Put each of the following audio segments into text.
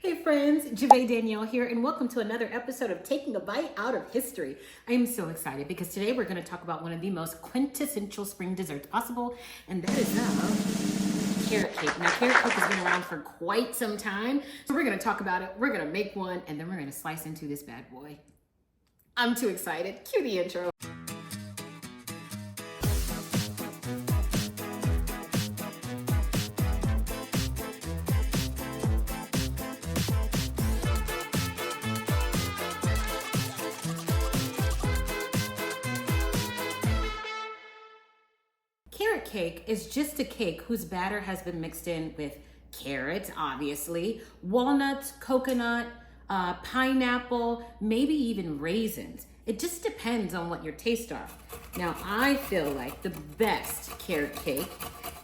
Hey friends, Jave Danielle here, and welcome to another episode of Taking a Bite Out of History. I am so excited because today we're going to talk about one of the most quintessential spring desserts possible, and that is carrot cake. Now, carrot cake has been around for quite some time, so we're going to talk about it, we're going to make one, and then we're going to slice into this bad boy. I'm too excited. Cue the intro. Carrot cake is just a cake whose batter has been mixed in with carrots, obviously, walnuts, coconut, pineapple, maybe even raisins. It just depends on what your tastes are. Now, I feel like the best carrot cake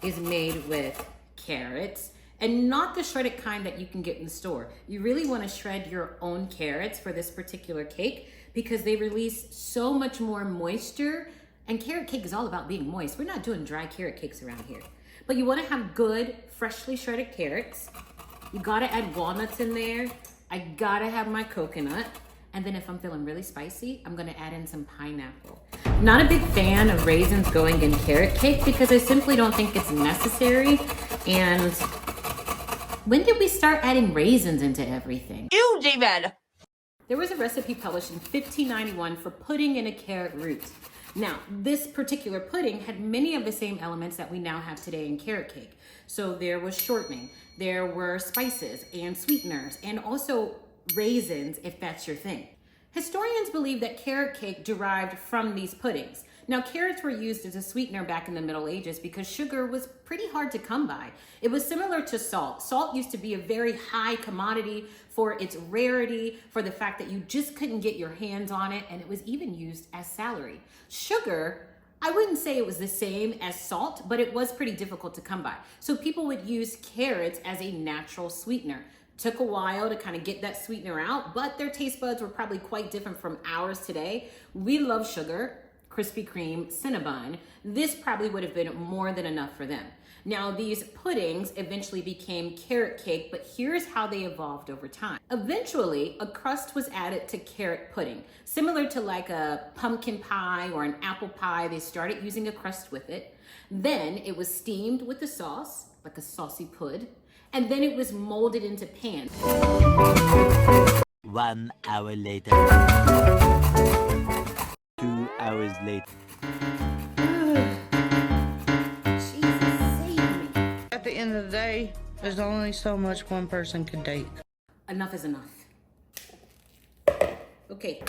is made with carrots and not the shredded kind that you can get in the store. You really want to shred your own carrots for this particular cake because they release so much more moisture. And carrot cake is all about being moist. We're not doing dry carrot cakes around here. But you want to have good, freshly shredded carrots. You got to add walnuts in there. I got to have my coconut. And then if I'm feeling really spicy, I'm going to add in some pineapple. Not a big fan of raisins going in carrot cake because I simply don't think it's necessary. And when did we start adding raisins into everything? You, David! There was a recipe published in 1591 for pudding in a carrot root. Now, this particular pudding had many of the same elements that we now have today in carrot cake. So there was shortening, there were spices and sweeteners, and also raisins, if that's your thing. Historians believe that carrot cake derived from these puddings. Now, carrots were used as a sweetener back in the Middle Ages because sugar was pretty hard to come by. It was similar to salt. Salt used to be a very high commodity for its rarity, for the fact that you just couldn't get your hands on it, and it was even used as celery. Sugar, I wouldn't say it was the same as salt, but it was pretty difficult to come by. So people would use carrots as a natural sweetener. Took a while to kind of get that sweetener out, but their taste buds were probably quite different from ours today. We love sugar, Krispy Kreme, Cinnabon. This probably would have been more than enough for them. Now, these puddings eventually became carrot cake, but here's how they evolved over time. Eventually, a crust was added to carrot pudding. Similar to like a pumpkin pie or an apple pie, they started using a crust with it. Then it was steamed with the sauce, like a saucy pud, and then it was molded into pans. 1 hour later. 2 hours later. Jesus, save me. At the end of the day, there's only so much one person can take. Enough is enough. Okay.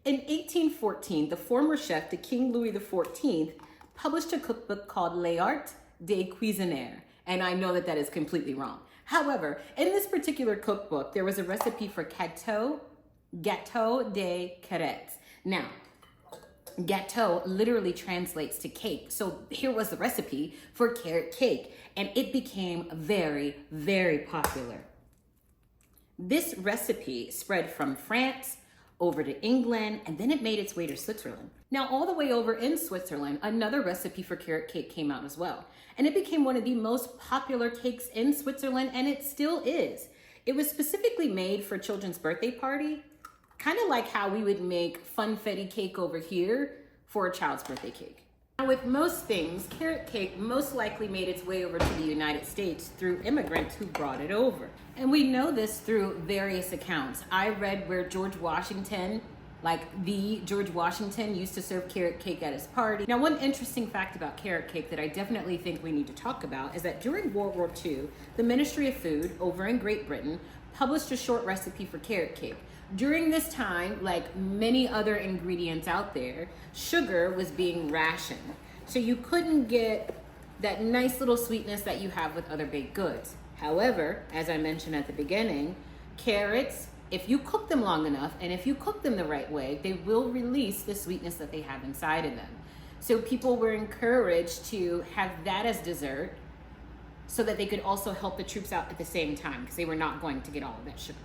In 1814, the former chef, the King Louis XIV, published a cookbook called L'Art des Cuisiniers. And I know that that is completely wrong. However, in this particular cookbook, there was a recipe for gâteau de carrots. Now, gâteau literally translates to cake. So here was the recipe for carrot cake, and it became very, very popular. This recipe spread from France over to England, and then it made its way to Switzerland. Now, all the way over in Switzerland, another recipe for carrot cake came out as well. And it became one of the most popular cakes in Switzerland, and it still is. It was specifically made for children's birthday party, kind of like how we would make funfetti cake over here for a child's birthday cake. Now, with most things, carrot cake most likely made its way over to the United States through immigrants who brought it over. And we know this through various accounts. I read where George Washington, George Washington used to serve carrot cake at his party. Now, one interesting fact about carrot cake that I definitely think we need to talk about is that during World War II, the Ministry of Food over in Great Britain published a short recipe for carrot cake. During this time, like many other ingredients out there, sugar was being rationed. So you couldn't get that nice little sweetness that you have with other baked goods. However, as I mentioned at the beginning, carrots, if you cook them long enough and if you cook them the right way, they will release the sweetness that they have inside of them. So people were encouraged to have that as dessert so that they could also help the troops out at the same time because they were not going to get all of that sugar.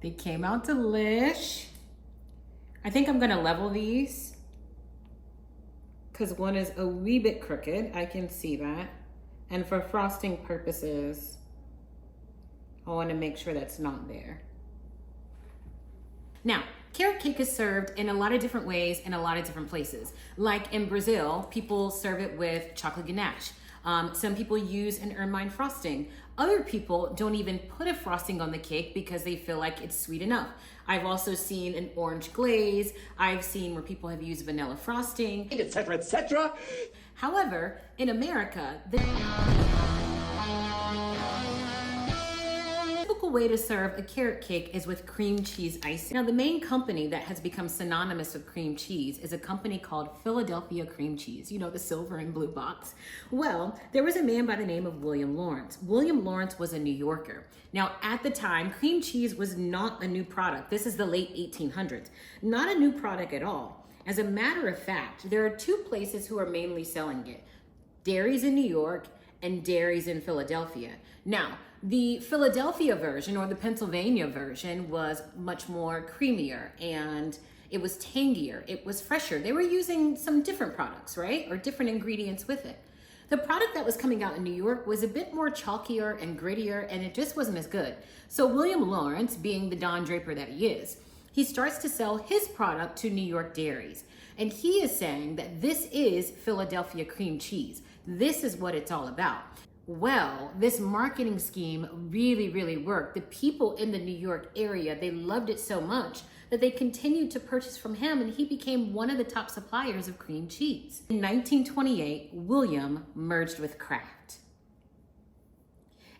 They came out delish. I think I'm gonna level these because one is a wee bit crooked. I can see that. And for frosting purposes, I wanna make sure that's not there. Now, carrot cake is served in a lot of different ways in a lot of different places. Like in Brazil, people serve it with chocolate ganache. Some people use an ermine frosting. Other people don't even put a frosting on the cake because they feel like it's sweet enough. I've also seen an orange glaze. I've seen where people have used vanilla frosting, etc., etc. However, in America, the typical way to serve a carrot cake is with cream cheese icing. Now, the main company that has become synonymous with cream cheese is a company called Philadelphia Cream Cheese. You know, the silver and blue box. Well, there was a man by the name of William Lawrence. William Lawrence was a New Yorker. Now, at the time, cream cheese was not a new product. This is the late 1800s. Not a new product at all. As a matter of fact, there are two places who are mainly selling it. Dairies in New York and dairies in Philadelphia. Now, the Philadelphia version or the Pennsylvania version was much more creamier and it was tangier, it was fresher. They were using some different products, right? Or different ingredients with it. The product that was coming out in New York was a bit more chalkier and grittier and it just wasn't as good. So William Lawrence, being the Don Draper that he is, he starts to sell his product to New York dairies. And he is saying that this is Philadelphia cream cheese. This is what it's all about. Well, this marketing scheme really, really worked. The people in the New York area, they loved it so much that they continued to purchase from him and he became one of the top suppliers of cream cheese. In 1928, William merged with Kraft.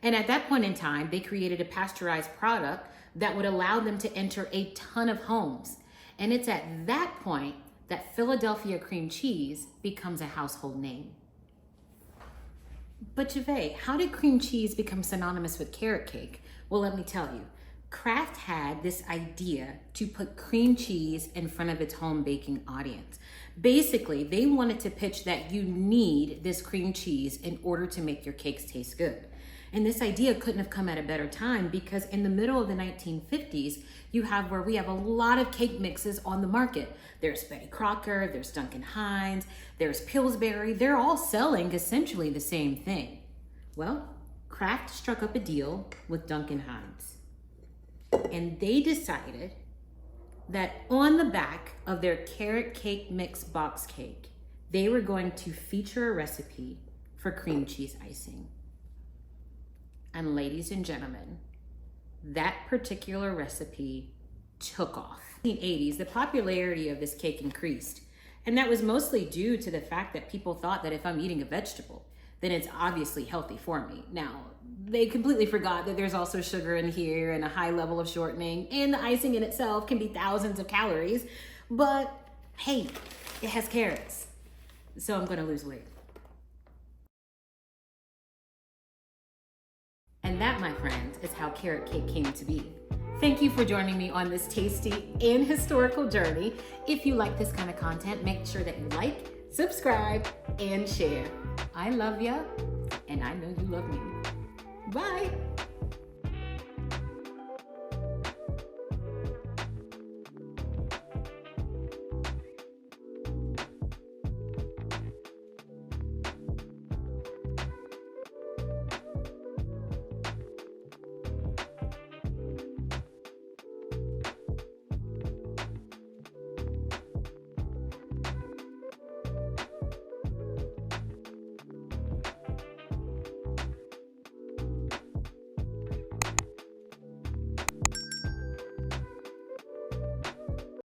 And at that point in time, they created a pasteurized product that would allow them to enter a ton of homes. And it's at that point that Philadelphia cream cheese becomes a household name. But Gervais, how did cream cheese become synonymous with carrot cake? Well, let me tell you. Kraft had this idea to put cream cheese in front of its home baking audience. Basically, they wanted to pitch that you need this cream cheese in order to make your cakes taste good. And this idea couldn't have come at a better time because in the middle of the 1950s, we have a lot of cake mixes on the market. There's Betty Crocker, there's Duncan Hines, there's Pillsbury. They're all selling essentially the same thing. Well, Kraft struck up a deal with Duncan Hines. And they decided that on the back of their carrot cake mix box cake, they were going to feature a recipe for cream cheese icing. And ladies and gentlemen, that particular recipe took off. In the 1980s, the popularity of this cake increased. And that was mostly due to the fact that people thought that if I'm eating a vegetable, then it's obviously healthy for me. Now, they completely forgot that there's also sugar in here and a high level of shortening, and the icing in itself can be thousands of calories. But hey, it has carrots, so I'm gonna lose weight. And that, my friends, is how carrot cake came to be. Thank you for joining me on this tasty and historical journey. If you like this kind of content, make sure that you like, subscribe, and share. I love ya, and I know you love me. Bye.